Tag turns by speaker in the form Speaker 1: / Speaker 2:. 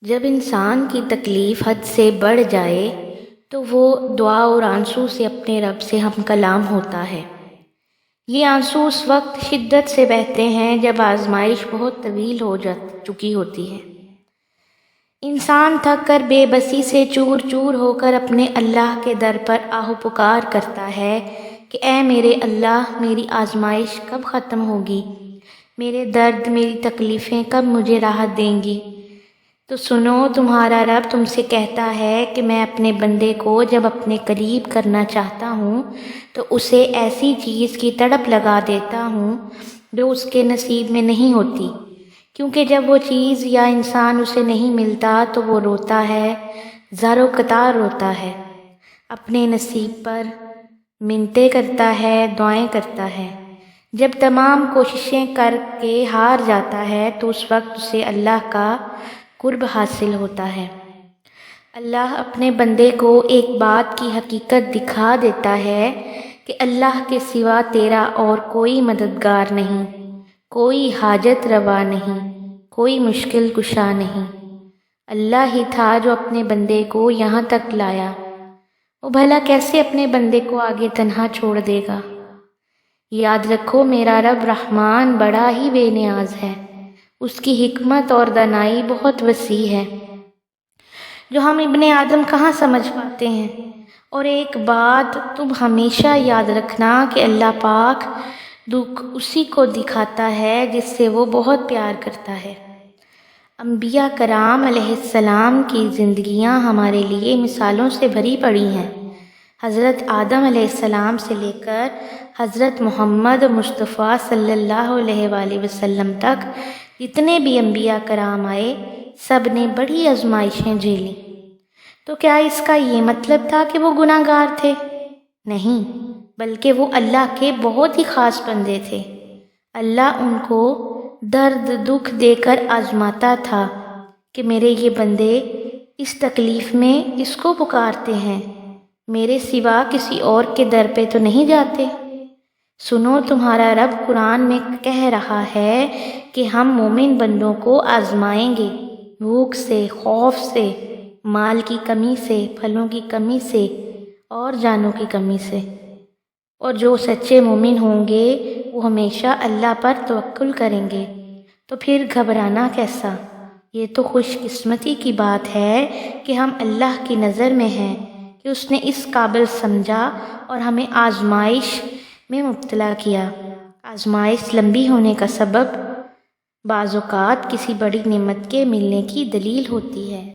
Speaker 1: جب انسان کی تکلیف حد سے بڑھ جائے تو وہ دعا اور آنسو سے اپنے رب سے ہم کلام ہوتا ہے۔ یہ آنسو اس وقت شدت سے بہتے ہیں جب آزمائش بہت طویل ہو چکی ہوتی ہے۔ انسان تھک کر بے بسی سے چور چور ہو کر اپنے اللہ کے در پر آہ و پکار کرتا ہے کہ اے میرے اللہ، میری آزمائش کب ختم ہوگی؟ میرے درد، میری تکلیفیں کب مجھے راحت دیں گی؟ تو سنو، تمہارا رب تم سے کہتا ہے کہ میں اپنے بندے کو جب اپنے قریب کرنا چاہتا ہوں تو اسے ایسی چیز کی تڑپ لگا دیتا ہوں جو اس کے نصیب میں نہیں ہوتی، کیونکہ جب وہ چیز یا انسان اسے نہیں ملتا تو وہ روتا ہے، زار و قطار روتا ہے، اپنے نصیب پر منتیں کرتا ہے، دعائیں کرتا ہے۔ جب تمام کوششیں کر کے ہار جاتا ہے تو اس وقت اسے اللہ کا قرب حاصل ہوتا ہے۔ اللہ اپنے بندے کو ایک بات کی حقیقت دکھا دیتا ہے کہ اللہ کے سوا تیرا اور کوئی مددگار نہیں، کوئی حاجت روا نہیں، کوئی مشکل کشا نہیں۔ اللہ ہی تھا جو اپنے بندے کو یہاں تک لایا، وہ بھلا کیسے اپنے بندے کو آگے تنہا چھوڑ دے گا؟ یاد رکھو، میرا رب رحمان بڑا ہی بے نیاز ہے، اس کی حکمت اور دانائی بہت وسیع ہے جو ہم ابن آدم کہاں سمجھ پاتے ہیں۔ اور ایک بات تم ہمیشہ یاد رکھنا کہ اللہ پاک دکھ اسی کو دکھاتا ہے جس سے وہ بہت پیار کرتا ہے۔ انبیاء کرام علیہ السلام کی زندگیاں ہمارے لیے مثالوں سے بھری پڑی ہیں۔ حضرت آدم علیہ السلام سے لے کر حضرت محمد مصطفیٰ صلی اللہ علیہ وآلہ وسلم تک جتنے بھی انبیاء کرام آئے، سب نے بڑی آزمائشیں جھیلیں۔ تو کیا اس کا یہ مطلب تھا کہ وہ گناہ گار تھے؟ نہیں، بلکہ وہ اللہ کے بہت ہی خاص بندے تھے۔ اللہ ان کو درد دکھ دے کر آزماتا تھا کہ میرے یہ بندے اس تکلیف میں اس کو پکارتے ہیں، میرے سوا کسی اور کے در پہ تو نہیں جاتے۔ سنو، تمہارا رب قرآن میں کہہ رہا ہے کہ ہم مومن بندوں کو آزمائیں گے، بھوک سے، خوف سے، مال کی کمی سے، پھلوں کی کمی سے اور جانوں کی کمی سے۔ اور جو سچے مومن ہوں گے وہ ہمیشہ اللہ پر توکل کریں گے، تو پھر گھبرانا کیسا؟ یہ تو خوش قسمتی کی بات ہے کہ ہم اللہ کی نظر میں ہیں کہ اس نے اس قابل سمجھا اور ہمیں آزمائش میں مبتلا کیا۔ آزمائش لمبی ہونے کا سبب بعض اوقات کسی بڑی نعمت کے ملنے کی دلیل ہوتی ہے۔